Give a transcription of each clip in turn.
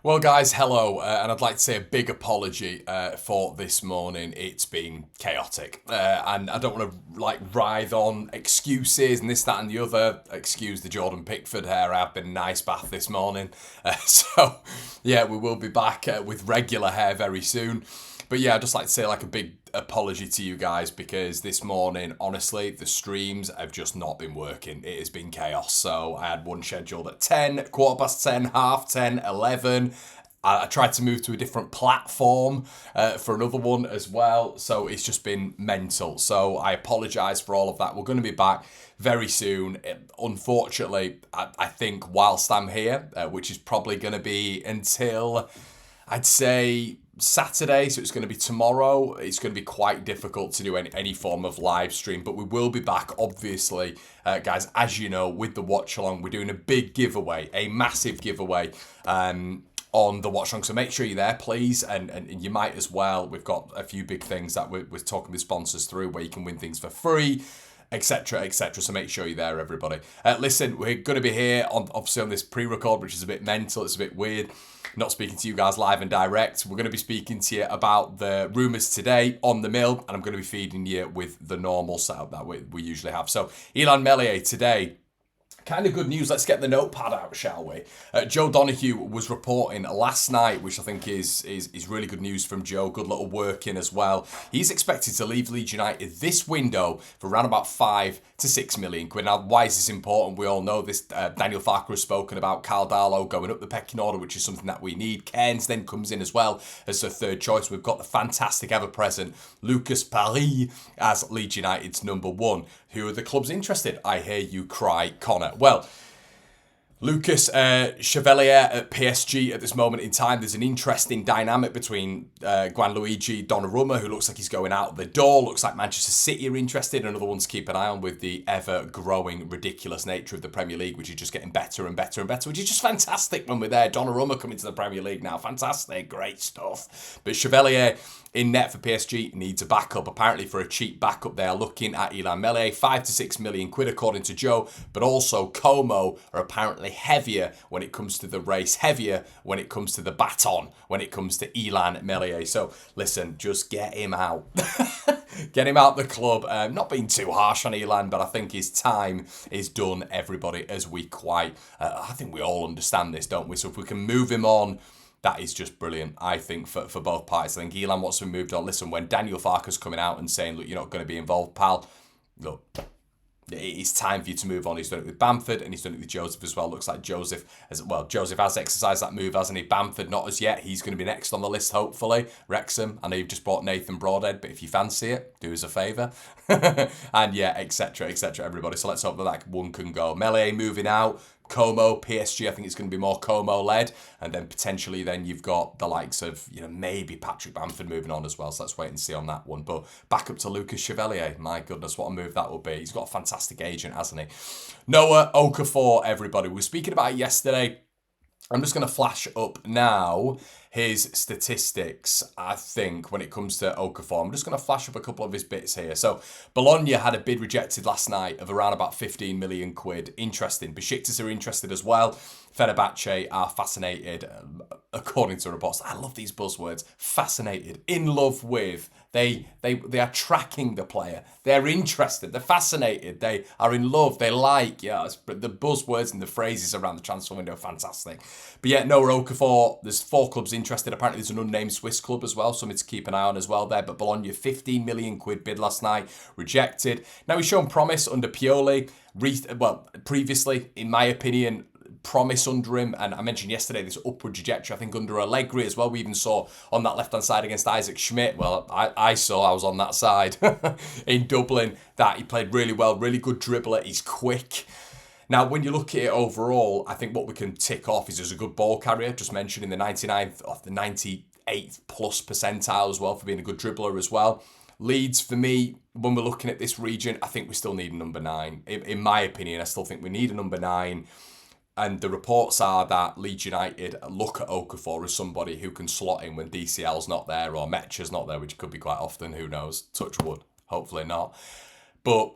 Well, guys, hello, and I'd like to say a big apology for this morning. It's been chaotic, and I don't want to writhe on excuses and this, that, and the other. Excuse the Jordan Pickford hair. I've been a nice bath this morning, so yeah, we will be back with regular hair very soon. But yeah, I'd just like to say a big apology to you guys because this morning, honestly, the streams have just not been working. It has been chaos. So I had one scheduled at 10, quarter past 10, half 10, 11. I tried to move to a different platform for another one as well. So it's just been mental. So I apologise for all of that. We're going to be back very soon. Unfortunately, I think whilst I'm here, which is probably going to be until I'd say Saturday, so it's going to be tomorrow. It's going to be quite difficult to do any form of live stream, but we will be back, obviously, guys, as you know, with the watch along. We're doing a big giveaway, a massive giveaway on the watch along, so make sure you're there, please, and you might as well. We've got a few big things that we're talking with sponsors through where you can win things for free, etc., etc. So make sure you're there, everybody. Listen, we're going to be here obviously on this pre-record, which is a bit mental. It's a bit weird not speaking to you guys live and direct. We're going to be speaking to you about the rumours today on the mill, and I'm going to be feeding you with the normal setup that we usually have. So Illan Meslier today. Kind of good news. Let's get the notepad out, shall we? Joe Donoghue was reporting last night, which I think is really good news from Joe. Good little work in as well. He's expected to leave Leeds United this window for around about 5 to 6 million quid. Now, why is this important? We all know this. Daniel Farke has spoken about Carl Darlow going up the pecking order, which is something that we need. Cairns then comes in as well as the third choice. We've got the fantastic, ever-present Lucas Paris as Leeds United's number one. Who are the clubs interested? I hear you cry, Connor. Well, Lucas Chevalier at PSG at this moment in time. There's an interesting dynamic between Gianluigi Donnarumma, who looks like he's going out the door. Looks like Manchester City are interested. Another one to keep an eye on with the ever-growing, ridiculous nature of the Premier League, which is just getting better and better and better, which is just fantastic when we're there. Donnarumma coming to the Premier League now. Fantastic. Great stuff. But Chevalier in net for PSG needs a backup. Apparently for a cheap backup they are looking at Illan Meslier, 5 to 6 million quid according to Joe, but also Como are apparently heavier when it comes to the race, heavier when it comes to the baton, when it comes to Illan Meslier. So listen, just get him out. Get him out the club. Not being too harsh on Illan, but I think his time is done, everybody, as we I think we all understand this, don't we? So if we can move him on, that is just brilliant, I think, for both parties. I think Illan wants to be moved on. Listen, when Daniel Farke's coming out and saying, look, you're not going to be involved, pal, look, it's time for you to move on. He's done it with Bamford and he's done it with Joseph as well. Looks like Joseph has exercised that move, hasn't he? Bamford not as yet. He's going to be next on the list, hopefully. Wrexham, I know you've just bought Nathan Broadhead, but if you fancy it, do us a favour. And yeah, etc., etc., everybody. So let's hope that one can go. Meslier moving out. Como, PSG, I think it's going to be more Como-led. And then potentially then you've got the likes of, maybe Patrick Bamford moving on as well. So let's wait and see on that one. But back up to Lucas Chevalier. My goodness, what a move that will be. He's got a fantastic agent, hasn't he? Noah Okafor, everybody. We were speaking about it yesterday. I'm just going to flash up now his statistics, I think, when it comes to Okafor. I'm just going to flash up a couple of his bits here. So, Bologna had a bid rejected last night of around about 15 million quid. Interesting. Besiktas are interested as well. Fenerbahce are fascinated, according to reports. I love these buzzwords. Fascinated. In love with. They are tracking the player. They're interested. They're fascinated. They are in love. They like. The buzzwords and the phrases around the transfer window are fantastic. But yeah, no, Okafor, there's 4 clubs interested. Apparently there's an unnamed Swiss club as well, something to keep an eye on as well there. But Bologna, 15 million quid bid last night, rejected. Now he's shown promise under Pioli. Previously, in my opinion, promise under him, and I mentioned yesterday this upward trajectory, I think under Allegri as well. We even saw on that left hand side against Isaac Schmidt, I was on that side in Dublin, that he played really well, really good dribbler, he's quick. Now, when you look at it overall, I think what we can tick off is there's a good ball carrier, just mentioned in the 99th of the 98th plus percentile as well for being a good dribbler as well. Leeds, for me, when we're looking at this region, I think we still need a number 9. In my opinion, I still think we need a number 9. And the reports are that Leeds United look at Okafor as somebody who can slot in when DCL's not there or Metcha's not there, which could be quite often, who knows, touch wood, hopefully not. But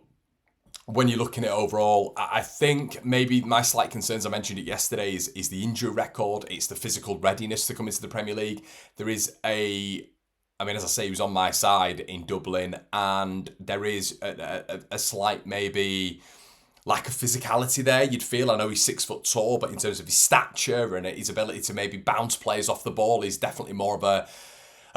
when you're looking at it overall, I think maybe my slight concerns, I mentioned it yesterday, is the injury record. It's the physical readiness to come into the Premier League. There is I mean, as I say, he was on my side in Dublin, and there is a slight maybe lack of physicality there, you'd feel. I know he's 6 foot tall, but in terms of his stature and his ability to maybe bounce players off the ball, he's definitely more of a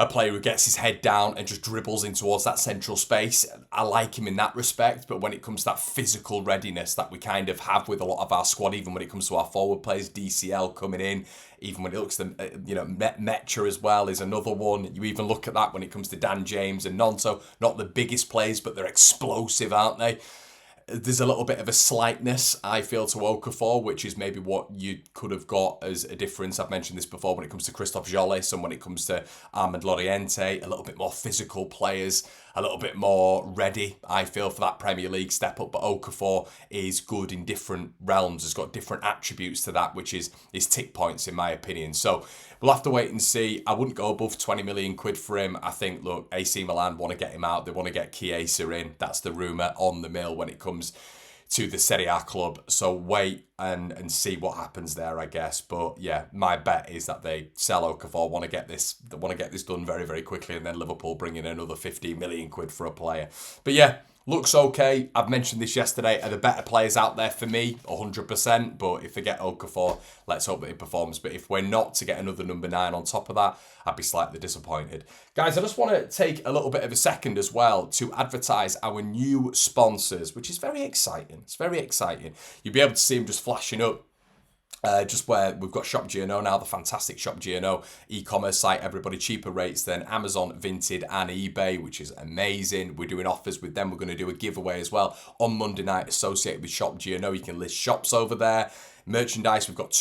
player who gets his head down and just dribbles in towards that central space. I like him in that respect, but when it comes to that physical readiness that we kind of have with a lot of our squad, even when it comes to our forward players, DCL coming in, even when it looks to, Metcha as well is another one. You even look at that when it comes to Dan James and Nonto, not the biggest players, but they're explosive, aren't they? There's a little bit of a slightness, I feel, to Okafor, which is maybe what you could have got as a difference. I've mentioned this before when it comes to Christophe Jolis and when it comes to Armand Loriente, a little bit more physical players, a little bit more ready, I feel, for that Premier League step up. But Okafor is good in different realms, has got different attributes to that, which is tick points, in my opinion. So we'll have to wait and see. I wouldn't go above 20 million quid for him. I think, look, AC Milan want to get him out. They want to get Chiesa in. That's the rumour on the mill when it comes to the Serie A club. So wait and see what happens there, I guess. But yeah, my bet is that they sell Okafor, want to get this done very, very quickly, and then Liverpool bring in another 15 million quid for a player. But yeah, looks okay. I've mentioned this yesterday. Are the better players out there for me? 100%. But if they get Okafor, let's hope that he performs. But if we're not to get another number 9 on top of that, I'd be slightly disappointed. Guys, I just want to take a little bit of a second as well to advertise our new sponsors, which is very exciting. It's very exciting. You'll be able to see them just flashing up. Just where we've got Shop GNO now, the fantastic Shop GNO e-commerce site, everybody, cheaper rates than Amazon, Vinted and eBay, which is amazing. We're doing offers with them. We're going to do a giveaway as well on Monday night associated with Shop GNO. You can list shops over there. Merchandise, we've got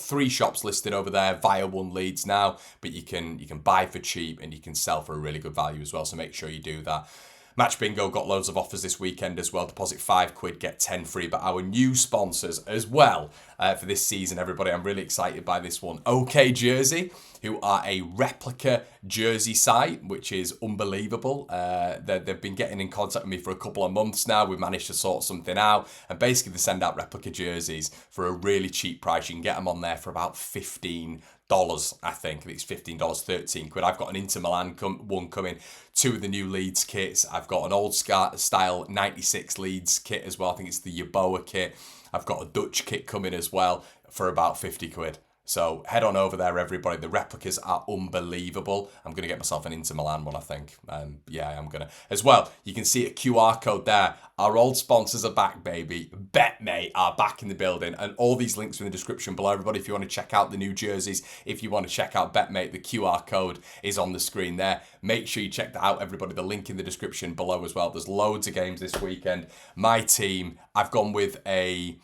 3 shops listed over there via One Leeds now, but you can buy for cheap and you can sell for a really good value as well, so make sure you do that. Match Bingo got loads of offers this weekend as well. Deposit £5, get 10 free. But our new sponsors as well for this season, everybody, I'm really excited by this one. OK Jersey, who are a replica jersey site, which is unbelievable. They've been getting in contact with me for a couple of months now. We've managed to sort something out. And basically, they send out replica jerseys for a really cheap price. You can get them on there for about $15. I think it's $15, £13. I've got an Inter Milan one coming, 2 of the new Leeds kits. I've got an old style 96 Leeds kit as well. I think it's the Yeboah kit. I've got a Dutch kit coming as well for about £50. So head on over there, everybody. The replicas are unbelievable. I'm going to get myself an Inter Milan one, I think. Yeah, I'm going to. As well, you can see a QR code there. Our old sponsors are back, baby. BetMate are back in the building. And all these links are in the description below, everybody. If you want to check out the new jerseys, if you want to check out BetMate, the QR code is on the screen there. Make sure you check that out, everybody. The link in the description below as well. There's loads of games this weekend. My team, I've gone with a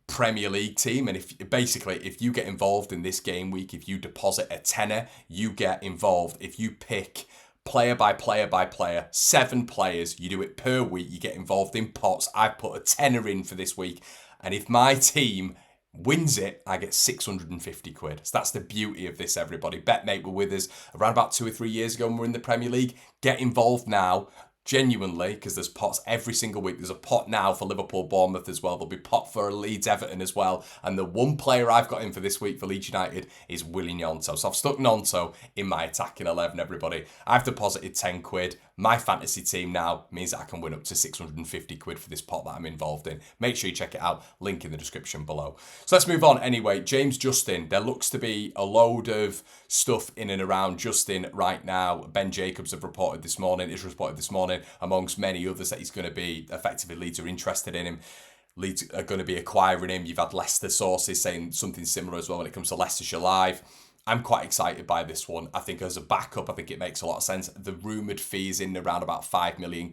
Premier League team, and if you get involved in this game week, if you deposit a tenner, you get involved. If you pick player by player by player, 7 players, you do it per week, you get involved in pots. I've put a tenner in for this week, and if my team wins it, I get £650. So that's the beauty of this, everybody. BetMate were with us around about 2 or 3 years ago when we were in the Premier League. Get involved now. Genuinely, because there's pots every single week. There's a pot now for Liverpool Bournemouth as well. There'll be pot for Leeds Everton as well. And the one player I've got in for this week for Leeds United is Willy Gnonto. So I've stuck Gnonto in my attacking 11, everybody. I've deposited £10. My fantasy team now means that I can win up to £650 for this pot that I'm involved in. Make sure you check it out. Link in the description below. So let's move on anyway. James Justin. There looks to be a load of stuff in and around Justin right now. Ben Jacobs is reported this morning, amongst many others, that he's going to be effectively, Leeds are interested in him. Leeds are going to be acquiring him. You've had Leicester sources saying something similar as well when it comes to Leicestershire Live. I'm quite excited by this one. I think as a backup, I think it makes a lot of sense. The rumoured fee is in around about £5 million.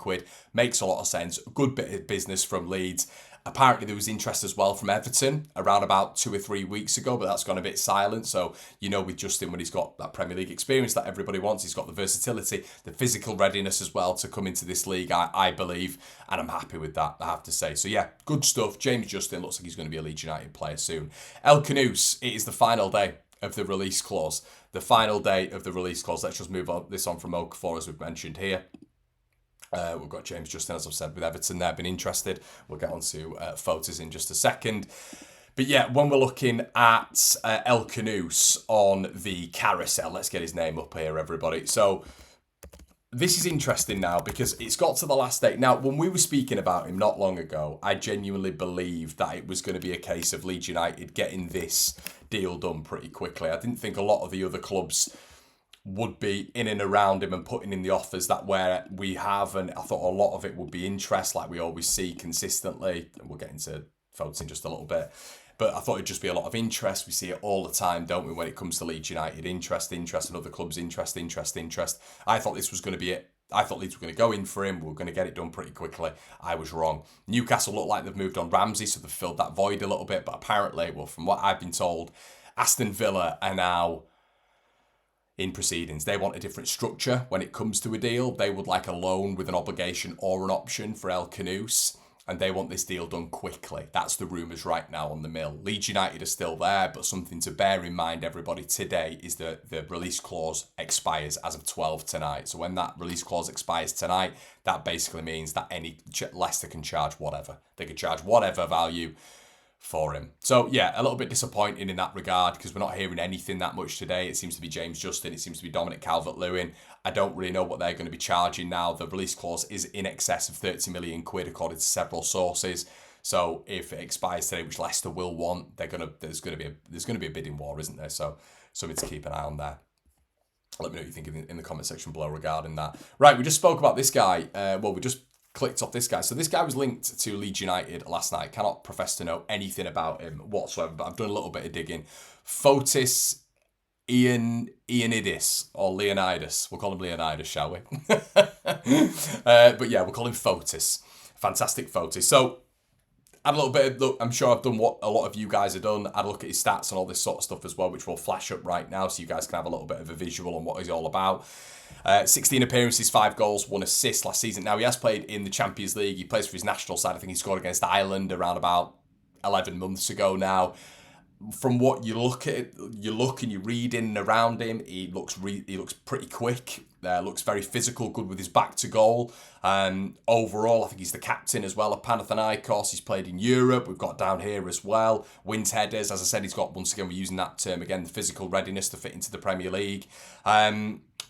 Makes a lot of sense. A good bit of business from Leeds. Apparently there was interest as well from Everton around about 2 or 3 weeks ago, but that's gone a bit silent. So, with Justin, when he's got that Premier League experience that everybody wants, he's got the versatility, the physical readiness as well to come into this league, I believe, and I'm happy with that, I have to say. So yeah, good stuff. James Justin looks like he's going to be a Leeds United player soon. El Khannouss, it is the final day of the release clause. The final day of the release clause. Let's just move on this on from Okafor, as we've mentioned here. We've got James Justin, as I've said, with Everton there, been interested. We'll get on to Fotis in just a second. But yeah, when we're looking at El Khannouss on the carousel, let's get his name up here, everybody. So this is interesting now because it's got to the last day. Now, when we were speaking about him not long ago, I genuinely believed that it was going to be a case of Leeds United getting this deal done pretty quickly. I didn't think a lot of the other clubs would be in and around him and putting in the offers that where we have, and I thought a lot of it would be interest like we always see consistently, and we'll get into Fotis in just a little bit, but I thought it'd just be a lot of interest. We see it all the time, don't we, when it comes to Leeds United, interest, and other clubs, interest. I thought this was going to be it. I thought Leeds were going to go in for him. We were going to get it done pretty quickly. I was wrong. Newcastle look like they've moved on Ramsey, so they've filled that void a little bit, but apparently, well, from what I've been told, Aston Villa are now in proceedings. They want a different structure when it comes to a deal. They would like a loan with an obligation or an option for El Khannouss, and they want this deal done quickly. That's the rumours right now on the mill. Leeds United are still there, but something to bear in mind, everybody, today is that the release clause expires as of 12 tonight. So when that release clause expires tonight, that basically means that Leicester can charge whatever. They can charge whatever value for him. So yeah, a little bit disappointing in that regard because we're not hearing anything that much today. It seems to be James Justin, it seems to be Dominic Calvert-Lewin. I don't really know what they're going to be charging now. The release clause is in excess of 30 million quid according to several sources. So if it expires today, which Leicester will want, there's going to be a bidding war, isn't there? So something to keep an eye on there. Let me know what you think in the comment section below regarding that. Right, we just spoke about this guy. We just clicked off this guy. So this guy was linked to Leeds United last night. Cannot profess to know anything about him whatsoever, but I've done a little bit of digging. Fotis Ioannidis, or Leonidas. We'll call him Leonidas, shall we? But yeah, we'll call him Fotis. Fantastic Fotis. So had a little bit of look. I'm sure I've done what a lot of you guys have done. Had a look at his stats and all this sort of stuff as well, which will flash up right now so you guys can have a little bit of a visual on what he's all about. 16 appearances, 5 goals, 1 assist last season. Now, he has played in the Champions League. He plays for his national side. I think he scored against Ireland around about 11 months ago now. From what you look at, you look and you read in and around him, he looks pretty quick. Looks very physical, good with his back to goal. Overall, I think he's the captain as well of Panathinaikos. He's played in Europe. We've got down here as well. Wins headers. As I said, he's got, once again, we're using that term again, the physical readiness to fit into the Premier League.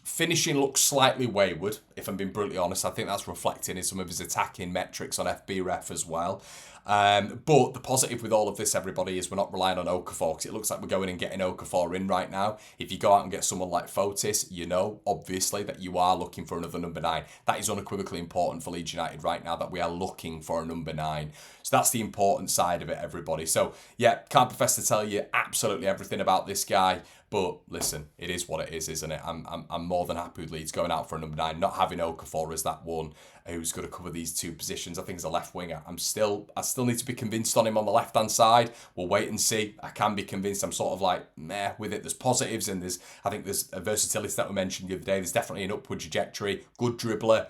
Finishing looks slightly wayward, if I'm being brutally honest. I think that's reflecting in some of his attacking metrics on FBref as well. But the positive with all of this, everybody, is we're not relying on Okafor, because it looks like we're going and getting Okafor in right now. If you go out and get someone like Fotis, you know, obviously, that you are looking for another number 9. That is unequivocally important for Leeds United right now, that we are looking for a number 9. So that's the important side of it, everybody. So, yeah, can't profess to tell you absolutely everything about this guy. But listen, it is what it is, isn't it? I'm more than happy with Leeds going out for a number 9, not having Okafor as that one who's going to cover these 2 positions. I think as a left winger, I still need to be convinced on him on the left hand side. We'll wait and see. I can be convinced. I'm sort of like meh with it. There's positives and I think there's a versatility that we mentioned the other day. There's definitely an upward trajectory. Good dribbler,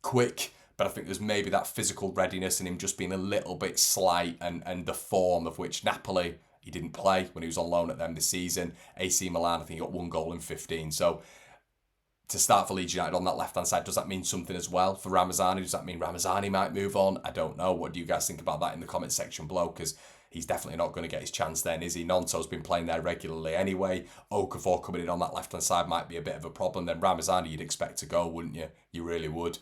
quick. But I think there's maybe that physical readiness and him just being a little bit slight, and the form of which Napoli, he didn't play when he was on loan at them this season. AC Milan, I think he got 1 goal in 15. So to start for Leeds United on that left-hand side, does that mean something as well for Ramazani? Does that mean Ramazani might move on? I don't know. What do you guys think about that in the comment section below? Because he's definitely not going to get his chance then, is he? Nonto's been playing there regularly anyway. Okafor coming in on that left-hand side might be a bit of a problem. Then Ramazani you'd expect to go, wouldn't you? You really would.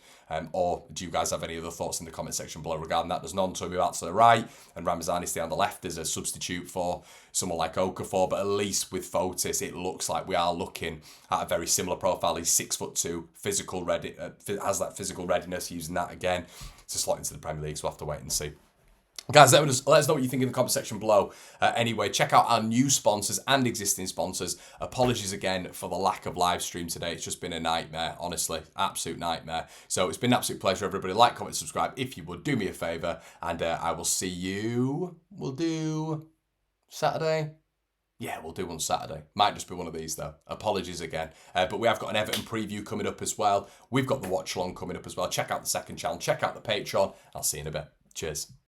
Or do you guys have any other thoughts in the comment section below regarding that? Does Nonto move out to the right and Ramazani stay on the left as a substitute for someone like Okafor? But at least with Fotis, it looks like we are looking at a very similar profile. He's 6'2", physical ready, has that physical readiness, using that again to slot into the Premier League. So we'll have to wait and see. Guys, let us know what you think in the comment section below. Anyway, check out our new sponsors and existing sponsors. Apologies again for the lack of live stream today. It's just been a nightmare, honestly. Absolute nightmare. So it's been an absolute pleasure, everybody. Like, comment, subscribe if you would. Do me a favour. And I will see you. We'll do Saturday. Yeah, we'll do one Saturday. Might just be one of these, though. Apologies again. But we have got an Everton preview coming up as well. We've got the watch-along coming up as well. Check out the second channel. Check out the Patreon. I'll see you in a bit. Cheers.